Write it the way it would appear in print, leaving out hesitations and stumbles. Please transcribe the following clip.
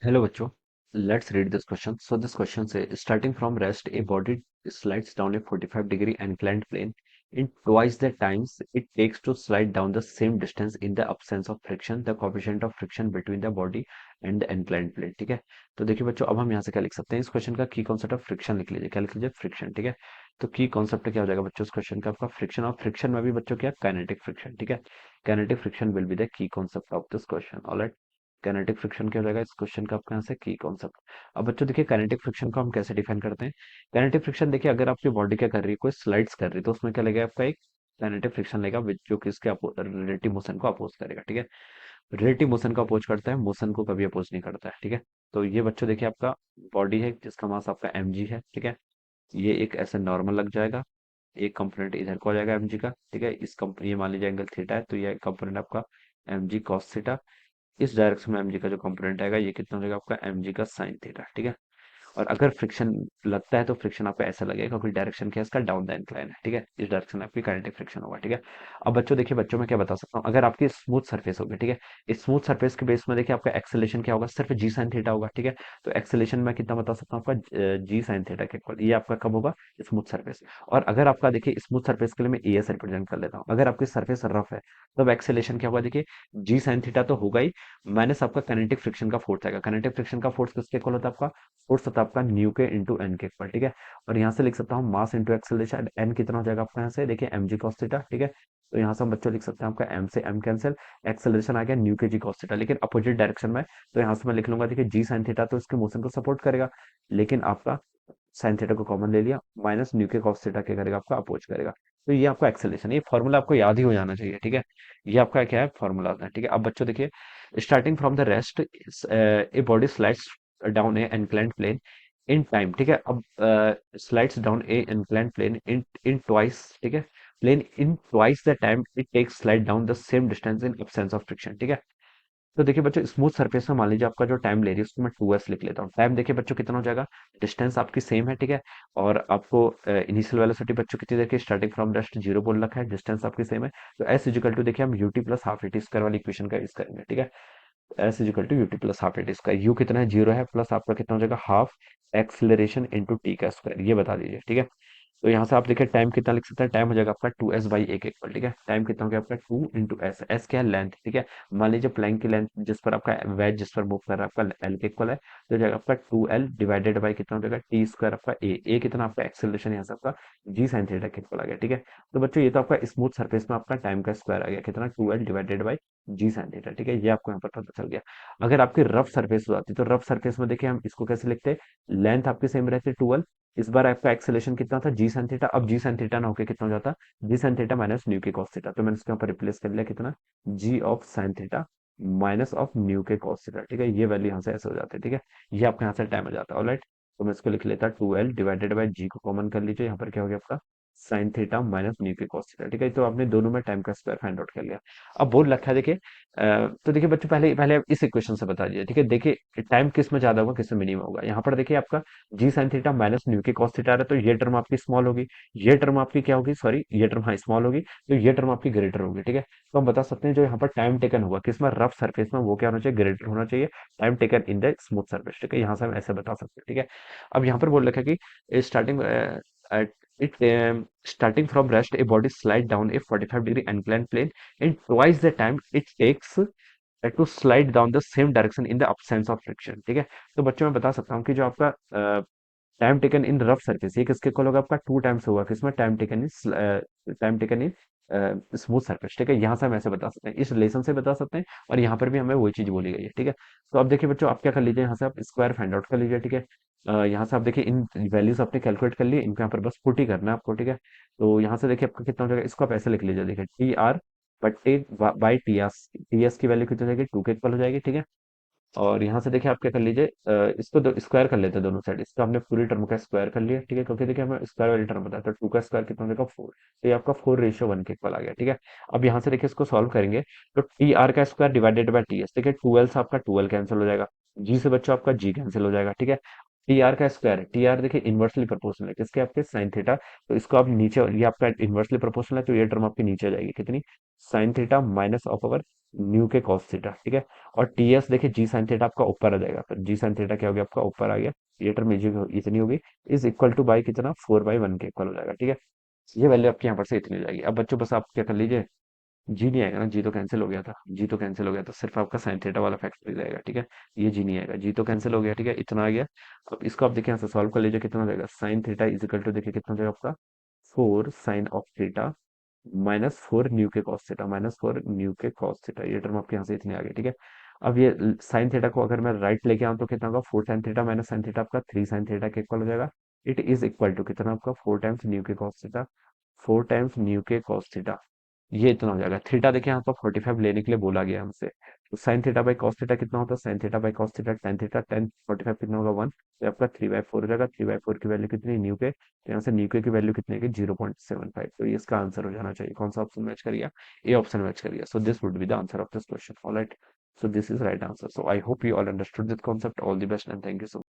Hello बच्चों, let's read this question. So this question says, starting from rest, a body slides down a 45-degree inclined plane in twice the times it takes to slide down the same distance in the absence of friction. The coefficient of friction between the body and the inclined plane. ठीक है। तो देखिए बच्चों, अब हम यहाँ से क्या लिख सकते हैं, इस क्वेश्चन का की कॉन्सेप्ट ऑफ फ्रिक्शन लिख लीजिए। क्या लिख लीजिए? फ्रिक्शन। ठीक है। तो की कॉन्सेप्ट क्या हो जाएगा बच्चों इस क्वेश्चन का? आपका फ्रिक्शन। और फ्रिक्शन में भी बच्चों क्या? Kinetic friction. ठीक है। Kinetic friction will be the key concept of this question. Alright. Kinetic friction क्या हो जाएगा इस क्वेश्चन का आपके यहाँ से? की कॉन्सेप्ट। अब बच्चों देखिए, काइनेटिक फ्रिक्शन को हम कैसे डिफाइन करते हैं। काइनेटिक फ्रिक्शन देखिए, अगर आपकी बॉडी क्या कर रही है, कोई स्लाइड्स कर रही है, तो उसमें क्या लगेगा? आपका एक काइनेटिक फ्रिक्शन लगेगा जो कि इसके रिलेटिव मोशन को अपोज करेगा। ठीक है। रिलेटिव मोशन को अपोज करता है, मोशन को कभी अपोज नहीं करता है। ठीक है। तो ये बच्चों देखिए, आपका बॉडी है जिसका मास आपका mg है। ठीक है। ये एक ऐसे नॉर्मल लग जाएगा, एक कंपोनेंट इधर को आ जाएगा mg का। ठीक है। ये मान लीजिए एंगल थीटा है, तो ये कंपोनेंट आपका mg cos थीटा। इस डायरेक्शन में mg का जो कंपोनेंट आएगा, ये कितना हो जाएगा? आपका mg का साइन थीटा। ठीक है। और अगर फ्रिक्शन लगता है तो फ्रिक्शन आपका ऐसा लगेगा, क्योंकि डायरेक्शन क्या है इसका? डाउन द इंक्लाइन है। ठीक है। इस डायरेक्शन में आपकी काइनेटिक फ्रिक्शन होगा। ठीक है। अब बच्चों देखिए, बच्चों में क्या बता सकता हूँ, अगर आपकी स्मूथ सरफेस होगी। ठीक है। इस स्मूथ सरफेस के बेस में देखिए, आपका एक्सेलेरेशन क्या होगा? सिर्फ जी साइन थीटा होगा। ठीक है। तो एक्सेलेरेशन में कितना बता सकता हूँ? आपका जी साइन थीटा के इक्वल। ये आपका कब होगा? Smooth surface. और अगर आपका देखिए, स्मूथ सरफेस के लिए मैं ए एस रिप्रेजेंट कर लेता हूँ। अगर आपकी सरफेस रफ है, तब एक्सेलेरेशन क्या होगा? देखिए, जी साइन थीटा तो होगा ही, माइनस आपका काइनेटिक फ्रिक्शन का फोर्स आएगा। काइनेटिक फ्रिक्शन का फोर्स किसके इक्वल होता है? आपका फोर्स होता है आपका न्यू के इंटू एन के इक्वल। ठीक है। और यहाँ से लिख सकता हूँ मास इंटू एक्सेलरेशन। एन कितना हो जाएगा आपका? यहाँ से देखिए एम जी कॉस थीटा। ठीक है। तो यहाँ से हम बच्चों लिख सकते हैं आपका एम से एम कैंसिल, एक्सेलरेशन आ गया न्यू के जी कॉस थीटा, लेकिन अपोजिट डायरेक्शन में। तो यहाँ से मैं लिख लूंगा, देखिए जी साइन थीटा तो इसके मोशन को सपोर्ट करेगा, लेकिन आपका साइन थीटा को कॉमन ले लिया, minus mu k cos theta क्या करेगा? आपका अपोज करेगा। तो ये आपका एक्सेलरेशन, ये फॉर्मूला आपको याद ही हो जाना चाहिए। ठीक है। ये आपका क्या है? फॉर्मूला है। ठीक है। अब बच्चों देखिए, starting from the rest, a body slides down a inclined plane in time. ठीक है। अब slides down a inclined plane in in twice. ठीक है। Plane in twice the time it takes slide down the same distance in absence of friction. ठीक है। तो देखिए बच्चों, स्मूथ सरफेस में मान लीजिए आपका जो टाइम ले रही है, उसको मैं 2s लिख लेता हूँ। टाइम देखिए बच्चों कितना हो जाएगा? डिस्टेंस आपकी सेम है। ठीक है। और आपको इनिशियल वेलोसिटी बच्चों कितनी देखिए, स्टार्टिंग फ्रॉम रेस्ट 0 बोल रखा है, डिस्टेंस आपकी सेम है। तो एस इजिकल टू देखिए, हम u t plus half a t square वाली इक्वेशन का यूज करेंगे। ठीक है। S is equal to u t plus half a t square. U कितना है? 0 है, प्लस आपका कितना हो जाएगा? हाफ एक्सिलरेशन इंटू टी का स्क्वायर। ये बता दीजिए। ठीक है। तो यहाँ से आप देखिए टाइम कितना लिख सकते हैं? टाइम हो जाएगा आपका 2s बाई ए के इक्वल। ठीक है। टाइम कितना हो गया आपका? 2 इंटू एस। एस क्या है? लेंथ। ठीक है। मान लीजिए प्लैंक की लेंथ जिस पर आपका वेज जिस पर मूव कर रहा है आपका एल के इक्वल है, तो हो जाएगा आपका 2l डिवाइडेड बाई कितना हो जाएगा? टी स्क्वायर आपका ए कितना आपका? एक्सेलरेशन यहाँ से आपका जी साइन थीटा के इक्वल आ गया। ठीक है। तो बच्चों, ये तो आपका स्मूथ सरफेस में आपका टाइम का स्क्वायर आ गया, कितना? 2l divided by g sine theta. ठीक है। ये आपको यहाँ पर पता चल गया। अगर आपकी रफ सरफेस हो जाती, तो रफ सरफेस में देखिए हम इसको कैसे लिखते हैं? लेंथ आपकी सेम रहती है 2l, इस बार आपका एक्सेलेरेशन कितना था? G sine theta. अब जी साइन थीटा ना होके कितना हो जाता? G sine theta minus mu k cos theta. तो मैंने इसके ऊपर रिप्लेस कर लिया, कितना? G of sine theta minus of mu k cos theta. ठीक है। ये वैल्यू यहाँ से ऐसे हो जाती है। ठीक है। ये आपका यहाँ से टाइम हो जाता है। ऑलराइट। तो मैं इसको लिख लेता 2l डिवाइडेड बाई जी को कॉमन कर लीजिए, यहाँ पर क्या हो गया आपका? Sign theta minus mu k cos theta. ठीक है। तो आपने दोनों में टाइम का स्क्वायर फाइंड आउट कर लिया। अब बोल रखा है देखिए, तो देखिए बच्चों, पहले पहले आप इस इक्वेशन से बता दीजिए। ठीक है। देखिए टाइम किस में ज्यादा होगा, किस में मिनिमम होगा। यहाँ पर देखिए आपका जी sine theta minus mu k cos theta है, तो ये टर्म आपकी स्मॉल होगी, ये टर्म आपकी क्या होगी? सॉरी, ये टर्म हाँ स्मॉल होगी, तो ये टर्म आपकी ग्रेटर होगी। ठीक है। तो हम बता सकते हैं जो यहाँ पर टाइम टेकन होगा किस में? रफ सरफेस में, वो क्या होना चाहिए? ग्रेटर होना चाहिए time taken in the smooth surface. ठीक है। यहाँ से हम ऐसे बता सकते हैं। ठीक है। अब यहाँ पर बोल रखा है कि starting it starting from rest, a body slide down a 45-degree inclined plane in twice the time it takes to slide down the same direction in the absence of friction. ठीक है। तो बच्चों मैं बता सकता हूँ कि जो आपका time taken in rough surface, ये किसके इक्वल होगा? आपका 2 टाइम्स होगा किसमें? Time taken in smooth surface. ठीक है। यहाँ से हम ऐसे बता सकते हैं, इस रिलेशन से बता सकते हैं, और यहाँ पर भी हमें वही चीज बोली गई है। ठीक है। तो अब देखिए बच्चों, आप क्या कर लीजिए, यहाँ से आप स्क्वायर फाइंड आउट कर लीजिए। ठीक है। यहाँ से आप देखिए इन वैल्यूज आपने कैलकुलेट कर लिए, इनको यहाँ पर बस पुट ही करना है आपको। ठीक है। तो यहाँ से देखिए आपका कितना हो जाएगा, इसको आप ऐसे लिख लीजिए, देखिए टी आर बट्टे बाई टी एस की वैल्यू कितनी हो जाएगी? 2 के इक्वल हो जाएगी। ठीक है। और यहाँ से देखिए आप क्या कर लीजिए, इसको स्क्वायर कर लेते हैं दोनों साइड, इसका हमने पूरी टर्म का स्क्वायर कर लिया। ठीक है। क्योंकि देखिए हमें स्क्वायर वाली टर्म बताया, तो 2 का स्क्वायर कितना हो जाएगा? 4। तो ये आपका 4:1 के इक्वल आ गया। ठीक है। अब यहाँ से देखिए इसको सॉल्व करेंगे, तो टी आर का square divided by T S. देखिए 12 से आपका 12 कैंसिल हो जाएगा, जी से बच्चों आपका जी कैंसिल हो जाएगा। ठीक है। टी आर का स्क्वायर है, टी आर देखिए इनवर्सली प्रोपोर्शनल है किसके? आपके साइन थीटा। तो इसको आप नीचे, ये आपका इनवर्सली प्रोपोर्शनल है, तो ये टर्म आपकी नीचे आ जाएगी, कितनी? Sign theta minus of our new k cos theta, ठीक है। और टी एस देखिए जी साइन थीटा आपका ऊपर आ जाएगा, फिर जी साइन थीटा क्या हो गया आपका ऊपर आ गया, ये टर्म इतनी होगी, इज इक्वल टू बाई कितना 4/1 के इक्वल हो जाएगा, ठीक है। ये वैल्यू आपकी यहाँ पर से इतनी हो जाएगी। अब बच्चों बस आप क्या कर लीजिए, जी नहीं आएगा ना, जी तो कैंसिल हो गया था, जी तो कैंसिल हो गया था, सिर्फ आपका साइन थीटा वाला फैक्टर रहेगा, ठीक है। ये जी नहीं आएगा, जी तो कैंसिल हो गया, ठीक है, इतना आ गया। अब इसको आप देखिए यहाँ से सॉल्व कर लीजिए, कितना हो जाएगा, sine theta is equal to देखिए कितना हो जाएगा आपका 4 sine of theta -4 mu k cos theta, -4 mu k cos theta, ये टर्म आपके यहाँ से इतनी आ गई, ठीक है। अब ये साइन थीटा को अगर मैं राइट लेके आऊँ तो कितना होगा, 4 sign theta minus sine theta आपका 3 साइन थीटा के इक्वल हो जाएगा। इट इज इक्वल टू कितना आपका 4 times new k cos theta, 4 times new k cos theta, ये इतना हो जाएगा। थीटा देखिए यहाँ पर 45 लेने के लिए बोला गया हमसे, तो sine theta by cos theta कितना होता है, sine theta by cos theta tan theta, ten 45 कितना होगा 1, तो आपका 3/4 हो जाएगा, 3/4 की वैल्यू कितनी न्यू के, तो यहाँ से न्यू के की वैल्यू कितनी है 0.75, तो ये इसका आंसर हो जाना चाहिए। कौन सा ऑप्शन मैच कर गया, ए ऑप्शन मैच कर गया, so this would be the answer of this question, alright. So this is right answer. So I hope you all understood this concept. All the best and thank you so much.